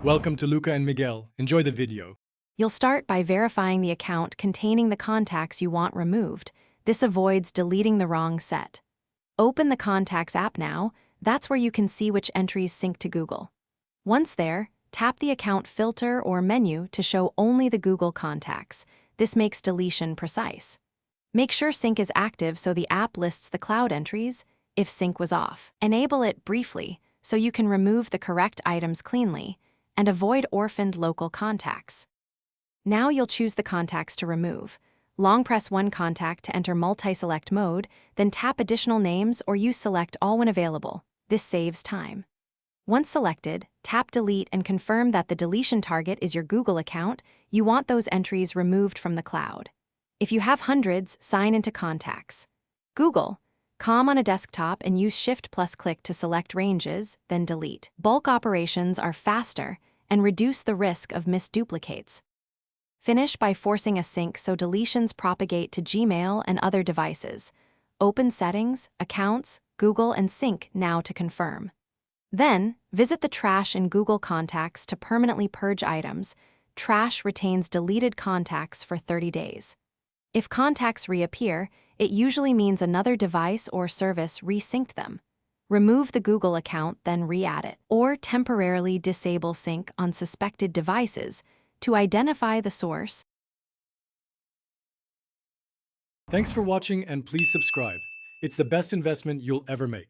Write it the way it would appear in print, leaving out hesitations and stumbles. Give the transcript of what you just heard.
Welcome to Luca and Miguel. Enjoy the video. You'll start by verifying the account containing the contacts you want removed. This avoids deleting the wrong set. Open the Contacts app now. That's where you can see which entries sync to Google. Once there, tap the account filter or menu to show only the Google contacts. This makes deletion precise. Make sure sync is active so the app lists the cloud entries. If sync was off, enable it briefly so you can remove the correct items cleanly and avoid orphaned local contacts. Now you'll choose the contacts to remove. Long press one contact to enter multi-select mode, then tap additional names or use select all when available. This saves time. Once selected, tap delete and confirm that the deletion target is your Google account. You want those entries removed from the cloud. If you have hundreds, sign into Contacts. Google.com on a desktop and use Shift+click to select ranges, then delete. Bulk operations are faster and reduce the risk of misduplicates. Finish by forcing a sync so deletions propagate to Gmail and other devices. Open Settings, Accounts, Google and Sync now to confirm. Then, visit the trash in Google Contacts to permanently purge items. Trash retains deleted contacts for 30 days. If contacts reappear, it usually means another device or service resynced them. Remove the Google account, then re-add it, or temporarily disable sync on suspected devices to identify the source. Thanks for watching and please subscribe. It's the best investment you'll ever make.